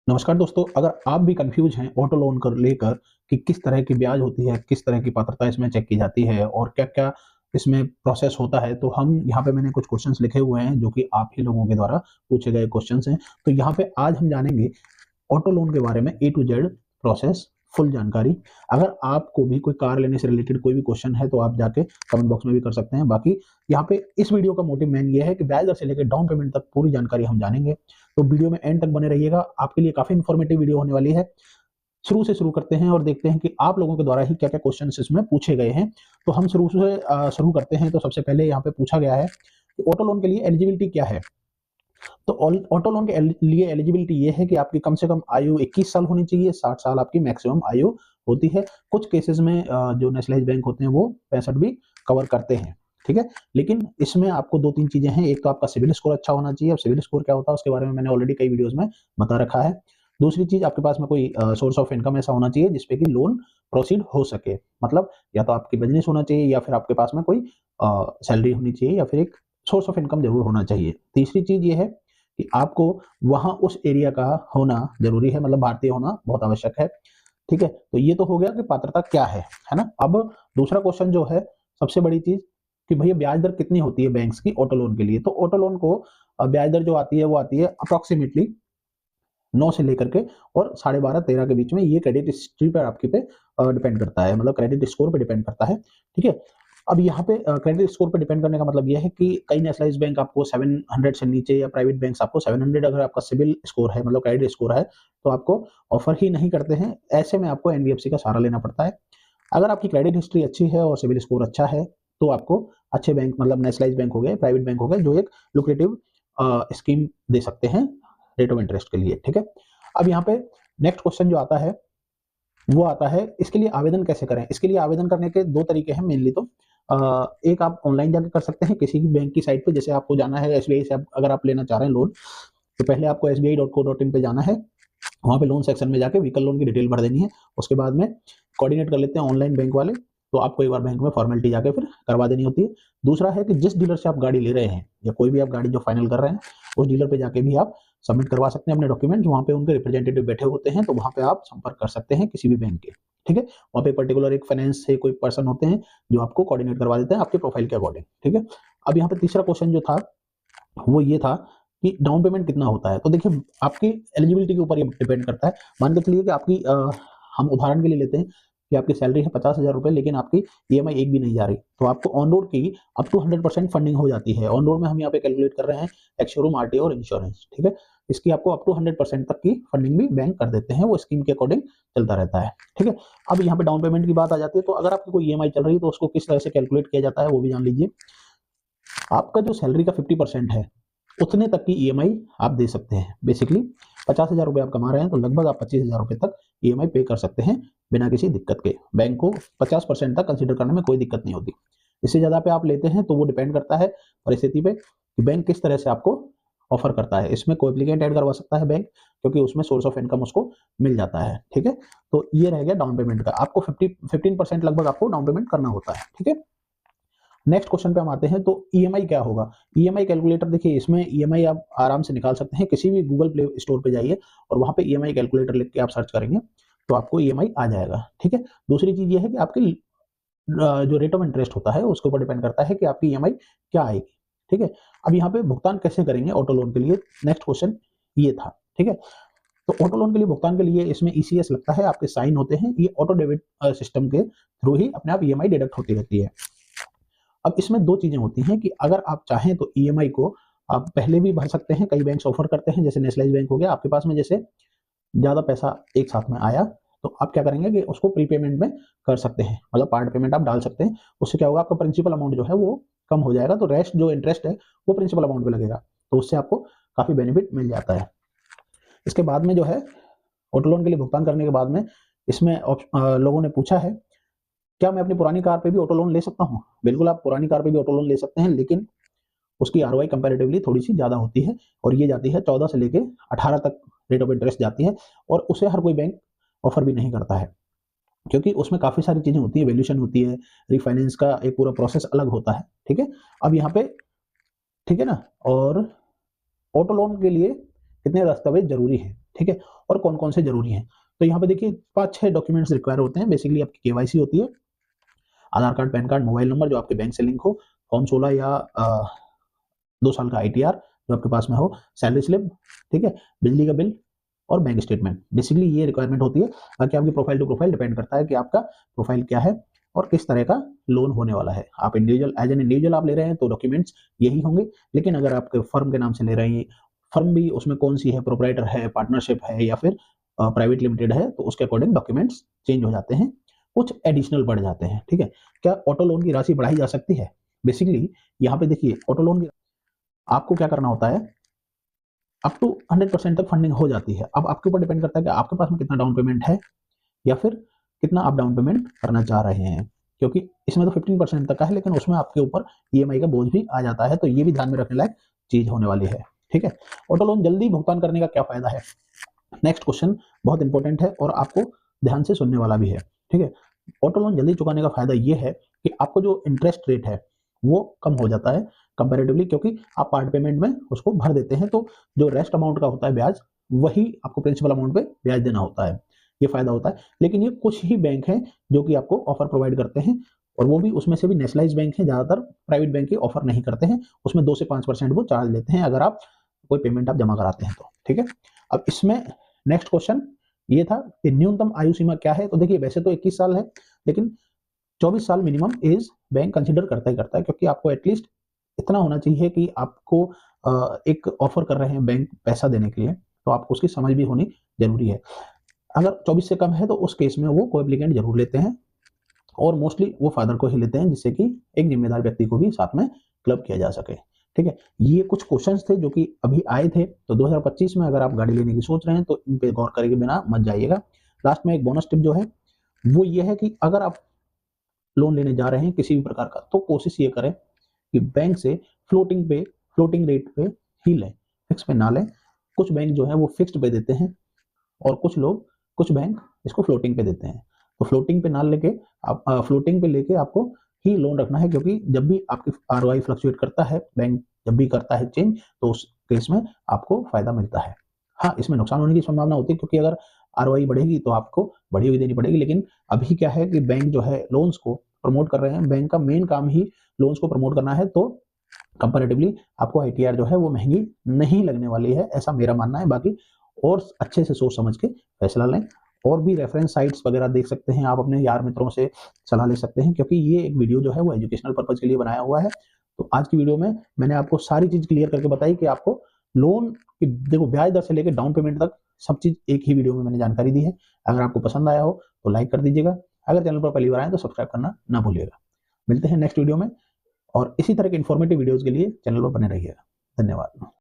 नमस्कार दोस्तों, अगर आप भी कंफ्यूज हैं ऑटो लोन कर लेकर कि किस तरह की ब्याज होती है, किस तरह की पात्रता इसमें चेक की जाती है और क्या-क्या इसमें प्रोसेस होता है, तो हम यहाँ पे मैंने कुछ क्वेश्चंस लिखे हुए हैं जो कि आप ही लोगों के द्वारा पूछे गए क्वेश्चंस हैं। तो यहाँ पे आज हम जानेंगे ऑटो लोन के बारे में ए टू जेड प्रोसेस, फुल जानकारी। अगर आपको भी कोई कार लेने से रिलेटेड कोई भी क्वेश्चन है तो आप जाके कमेंट बॉक्स में भी कर सकते हैं। बाकी यहाँ पे इस वीडियो का मोटिव मेन ये है कि ब्याज दर से लेकर डाउन पेमेंट तक पूरी जानकारी हम जानेंगे। तो वीडियो में एंड तक बने रहिएगा, आपके लिए काफी इंफॉर्मेटिव वीडियो होने वाली है। शुरू से शुरू करते हैं और देखते हैं कि आप लोगों के द्वारा ही क्या क्या क्वेश्चन इसमें पूछे गए हैं। तो हम शुरू करते हैं। तो सबसे पहले यहाँ पे पूछा गया है कि ऑटो लोन के लिए एलिजिबिलिटी क्या है। तो ऑटो लोन के लिए एलिजिबिलिटी ये है कि आपकी कम से कम आयु 21 साल होनी चाहिए, 60 साल आपकी मैक्सिमम आयु होती है। कुछ केसेस में जो नेशनलाइज बैंक होते हैं वो 65 भी कवर करते हैं, ठीक है। लेकिन इसमें आपको दो तीन चीजें हैं। एक तो आपका सिविल स्कोर अच्छा होना चाहिए। अब सिविल स्कोर क्या होता है उसके बारे में मैंने ऑलरेडी कई वीडियोस में बता रखा है। दूसरी चीज, आपके पास में कोई सोर्स ऑफ इनकम ऐसा होना चाहिए जिसपे कि लोन प्रोसीड हो सके। मतलब या तो आपकी बिजनेस होना चाहिए या फिर आपके पास में कोई सैलरी होनी चाहिए या फिर एक सोर्स ऑफ इनकम जरूर होना चाहिए। तीसरी चीज ये है कि आपको वहां उस एरिया का होना जरूरी है, मतलब भारतीय होना बहुत आवश्यक है, ठीक है। तो ये तो हो गया कि पात्रता क्या है ना। अब दूसरा क्वेश्चन जो है, सबसे बड़ी चीज कि भैया ब्याज दर कितनी होती है बैंक्स की ऑटो लोन के लिए। तो ऑटो लोन को ब्याज दर जो आती है वो आती है अप्रोक्सीमेटली 9 से लेकर के और 12.5-13 के बीच में। ये क्रेडिट हिस्ट्री पर आपके पे डिपेंड करता है, मतलब क्रेडिट स्कोर पे डिपेंड करता है, ठीक है। अब यहाँ पे क्रेडिट स्कोर पे डिपेंड करने का मतलब ये है कि कई नेशनलाइज बैंक आपको 700 से नीचे या प्राइवेट बैंक्स आपको 700, अगर आपका सिविल स्कोर है मतलब क्रेडिट स्कोर है तो आपको ऑफर ही नहीं करते हैं। ऐसे में आपको एनबीएफसी का सहारा लेना पड़ता है। अगर आपकी क्रेडिट हिस्ट्री अच्छी है और सिविल स्कोर अच्छा है तो आपको अच्छे बैंक, मतलब नेशनलाइज बैंक हो गए, प्राइवेट बैंक हो गए, जो एक लुक्रेटिव स्कीम दे सकते हैं रेट ऑफ इंटरेस्ट के लिए, ठीक है। अब यहाँ पे नेक्स्ट क्वेश्चन जो आता है वो आता है इसके लिए आवेदन कैसे करें। इसके लिए आवेदन करने के दो तरीके हैं मेनली। तो एक आप ऑनलाइन जाकर कर सकते हैं किसी भी बैंक की साइट पे। जैसे आपको जाना है एसबीआई से, अगर आप लेना चाह रहे हैं लोन, तो पहले आपको sbi.co.in पे जाना है। वहाँ पे लोन सेक्शन में जाके व्हीकल लोन की डिटेल भर देनी है। उसके बाद में कोऑर्डिनेट कर लेते हैं ऑनलाइन बैंक वाले, तो आपको एक बार बैंक में फॉर्मेलिटी जाके फिर करवा देनी होती है। दूसरा है कि जिस डीलर से आप गाड़ी ले रहे हैं या कोई भी आप गाड़ी जो फाइनल कर रहे हैं उस डीलर पे जाके भी आप सबमिट करवा सकते हैं अपने डॉक्यूमेंट। वहाँ पे उनके रिप्रेजेंटेटिव बैठे होते हैं, तो वहाँ पे आप संपर्क कर सकते हैं किसी भी बैंक के, ठीक है। वहाँ पे पर्टिकुलर एक फाइनेंस से कोई पर्सन होते हैं जो आपको कोऑर्डिनेट करवा देते हैं आपके प्रोफाइल के अकॉर्डिंग, ठीक है। अब यहाँ पे तीसरा क्वेश्चन जो था वो ये था कि डाउन पेमेंट कितना होता है। तो देखिए आपकी एलिजिबिलिटी के ऊपर ये डिपेंड करता है। मान के चलिए कि आपकी हम उदाहरण के लिए लेते हैं कि आपकी सैलरी है 50,000 रुपए, लेकिन आपकी ईएमआई एक भी नहीं जा रही, तो आपको ऑन रोड की अप टू 100% फंडिंग हो जाती है। ऑन रोड में हम यहाँ पे कैलकुलेट कर रहे हैं एक्स शोरूम, आरटीओ और इंश्योरेंस, ठीक है। इसकी आपको अप टू 100% तक की फंडिंग भी बैंक कर देते हैं, वो स्कीम के अकॉर्डिंग चलता रहता है, ठीक है। अब यहाँ पे डाउन पेमेंट की बात आ जाती है। तो अगर आपकी कोई ईएमआई चल रही है तो उसको किस तरह से कैलकुलेट किया जाता है वो भी जान लीजिए। आपका जो सैलरी का 50% है उतने तक की ईएमआई आप दे सकते हैं। बेसिकली 50,000 रुपए आप कमा रहे हैं तो लगभग आप 25,000 रुपए तक ईएमआई पे कर सकते हैं बिना किसी दिक्कत के। बैंक को 50% तक कंसिडर करने में कोई दिक्कत नहीं होती। इससे ज्यादा पे आप लेते हैं तो वो डिपेंड करता है परिस्थिति पे कि बैंक किस तरह से आपको ऑफर करता है। इसमें को एप्लीकेंट ऐड करवा सकता है बैंक, क्योंकि उसमें सोर्स ऑफ इनकम उसको मिल जाता है, ठीक है। तो ये रह गया डाउन पेमेंट का। आपको 15% लगभग आपको डाउन पेमेंट करना होता है, ठीक है। नेक्स्ट क्वेश्चन पे हम आते हैं। तो ईएमआई क्या होगा। ईएमआई कैलकुलेटर, देखिए इसमें ईएमआई आप आराम से निकाल सकते हैं। किसी भी गूगल प्ले स्टोर पे जाइए और वहां पे ईएमआई कैलकुलेटर लिख के आप सर्च करेंगे तो आपको ईएमआई आ जाएगा, ठीक है। दूसरी चीज ये है कि आपकी जो रेट ऑफ इंटरेस्ट होता है उसके ऊपर डिपेंड करता है कि आपकी ईएमआई क्या आएगी, ठीक है। अब यहाँ पे भुगतान कैसे करेंगे ऑटो लोन के लिए, नेक्स्ट क्वेश्चन ये था, ठीक है। तो ऑटो लोन के लिए भुगतान के लिए इसमें ईसीएस लगता है, आपके साइन होते हैं। ये ऑटो डेबिट सिस्टम के थ्रू ही अपने आप ईएमआई डिडक्ट होती रहती है। अब इसमें दो चीजें होती हैं कि अगर आप चाहें तो ईएमआई को आप पहले भी भर सकते हैं। कई बैंक ऑफर करते हैं, जैसे नेशनलाइज बैंक हो गया। आपके पास में जैसे ज्यादा पैसा एक साथ में आया तो आप क्या करेंगे कि उसको प्रीपेमेंट में कर सकते हैं, मतलब पार्ट पेमेंट आप डाल सकते हैं। उससे क्या होगा, आपका प्रिंसिपल अमाउंट जो है वो कम हो जाएगा, तो रेस्ट जो इंटरेस्ट है वो प्रिंसिपल अमाउंट पे लगेगा, तो उससे आपको काफी बेनिफिट मिल जाता है। इसके बाद में जो है ऑटो लोन के लिए भुगतान करने के बाद में इसमें लोगों ने पूछा है क्या मैं अपनी पुरानी कार पे भी ऑटो लोन ले सकता हूँ। बिल्कुल, आप पुरानी कार पे भी ऑटो लोन ले सकते हैं, लेकिन उसकी आरओआई कंपैरेटिवली थोड़ी सी ज्यादा होती है और ये जाती है 14 से लेके 18 तक रेट ऑफ इंटरेस्ट जाती है। और उसे हर कोई बैंक ऑफर भी नहीं करता है, क्योंकि उसमें काफी सारी चीजें होती है, वैल्यूएशन होती है, रिफाइनेंस का एक पूरा प्रोसेस अलग होता है, ठीक है। अब यहाँ पे ठीक है ना। और ऑटो लोन के लिए कितने दस्तावेज जरूरी है, ठीक है, और कौन कौन से जरूरी हैं। तो यहाँ पे देखिए 5-6 डॉक्यूमेंट्स रिक्वायर होते हैं। बेसिकली आपकी केवाईसी होती है, Aadhaar card, PAN card, mobile number जो आपके बैंक से लिंक हो, फॉर्म 16 या 2 साल का आईटीआर जो आपके पास में हो, सैलरी स्लिप, ठीक है, बिजली का बिल और बैंक स्टेटमेंट। बेसिकली ये रिक्वायरमेंट होती है। बाकी आपकी प्रोफाइल टू प्रोफाइल डिपेंड करता है कि आपका प्रोफाइल क्या है और किस तरह का लोन होने वाला है। आप इंडिविजुअल एज एन इंडिविजुअल आप ले रहे हैं तो डॉक्यूमेंट्स यही होंगे, लेकिन अगर आपके फर्म के नाम से ले रहे हैं, फर्म भी उसमें कौन सी है, प्रोपराइटर है, पार्टनरशिप है या फिर प्राइवेट लिमिटेड है, तो उसके अकॉर्डिंग डॉक्यूमेंट्स चेंज हो जाते हैं, कुछ एडिशनल बढ़ जाते हैं। ठीक है, क्या ऑटो लोन की राशि बढ़ाई जा सकती है? बेसिकली यहाँ पे देखिए ऑटो लोन की आपको क्या करना होता है, अप टू 100% तक फंडिंग हो जाती है। अब आपके ऊपर डिपेंड करता है कि आपके पास में कितना डाउन पेमेंट है या फिर कितना आप डाउन पेमेंट करना चाह रहे हैं, क्योंकि इसमें तो 15% तक का है, लेकिन उसमें आपके ऊपर ईएमआई का बोझ भी आ जाता है, तो ये भी ध्यान में रखने लायक चीज होने वाली है। ठीक है, ऑटो लोन जल्दी भुगतान करने का क्या फायदा है? नेक्स्ट क्वेश्चन बहुत इंपॉर्टेंट है और आपको ध्यान से सुनने वाला भी है। ठीक है, ऑटो लोन जल्दी चुकाने का फायदा ये है कि आपको जो इंटरेस्ट रेट है वो कम हो जाता है कंपैरेटिवली, क्योंकि आप पार्ट पेमेंट में उसको भर देते हैं, तो जो रेस्ट अमाउंट का होता है ब्याज, वही आपको प्रिंसिपल अमाउंट पे ब्याज देना होता है। ये फायदा होता है। लेकिन ये कुछ ही बैंक हैं जो कि आपको ऑफर प्रोवाइड करते हैं, और वो भी उसमें से भी नेशनलाइज बैंक हैं, ज्यादातर प्राइवेट बैंक के ऑफर नहीं करते हैं। उसमें 2 से 5% वो चार्ज लेते हैं अगर आप कोई पेमेंट आप जमा कराते हैं तो। ठीक है, अब इसमें नेक्स्ट क्वेश्चन ये था कि न्यूनतम आयु सीमा क्या है? तो देखिए वैसे तो 21 साल है, लेकिन 24 साल मिनिमम एज बैंक कंसिडर करता ही करता है, क्योंकि आपको एटलीस्ट इतना होना चाहिए कि आपको एक ऑफर कर रहे हैं बैंक पैसा देने के लिए, तो आपको उसकी समझ भी होनी जरूरी है। अगर 24 से कम है तो उस केस में वो को एप्लीकेंट जरूर लेते हैं, और मोस्टली वो फादर को ही लेते हैं, जिससे कि एक जिम्मेदार व्यक्ति को भी साथ में क्लब किया जा सके। ठीक है, ये कुछ क्वेश्चंस थे जो कि अभी आए थे, तो 2025 में अगर आप गाड़ी लेने की सोच रहे हैं तो इन पे गौर करके बिना मत जाइएगा। लास्ट में एक बोनस टिप जो है वो ये है कि अगर आप लोन लेने जा रहे हैं किसी भी प्रकार का, तो कोशिश ये करें कि बैंक से फ्लोटिंग रेट पे ही लें, फिक्स पे ना लें। कुछ बैंक जो है वो फिक्स्ड पे देते हैं, और कुछ बैंक इसको फ्लोटिंग पे देते हैं। तो फ्लोटिंग पे ना लेके आप फ्लोटिंग पे लेके आपको ही लोन रखना है, क्योंकि जब भी आपकी आरओआई फ्लक्चुएट करता है, बैंक जब भी करता है चेंज, तो उस केस में आपको फायदा मिलता है। हाँ, इसमें नुकसान होने की संभावना होती है, क्योंकि अगर आरओआई बढ़ेगी तो आपको बढ़ी हुई देनी पड़ेगी। लेकिन अभी क्या है कि बैंक जो है लोन्स को प्रमोट कर रहे हैं, बैंक का मेन काम ही लोन्स को प्रमोट करना है, तो कंपैरेटिवली आपको आईटीआर जो है वो महंगी नहीं लगने वाली है, ऐसा मेरा मानना है। बाकी और अच्छे से सोच समझ के फैसला लें, और भी रेफरेंस साइट्स वगैरह देख सकते हैं आप, अपने यार मित्रों से सलाह ले सकते हैं, क्योंकि ये एक वीडियो जो है वो एजुकेशनल पर्पज के लिए बनाया हुआ है। तो आज की वीडियो में मैंने आपको सारी चीज क्लियर करके बताई कि आपको लोन की देखो ब्याज दर से लेकर डाउन पेमेंट तक सब चीज एक ही वीडियो में मैंने जानकारी दी है। अगर आपको पसंद आया हो तो लाइक कर दीजिएगा, अगर चैनल पर पहली बार आए तो सब्सक्राइब करना ना भूलिएगा। मिलते हैं नेक्स्ट वीडियो में, और इसी तरह के इन्फॉर्मेटिव वीडियोस के लिए चैनल पर बने रहिएगा। धन्यवाद।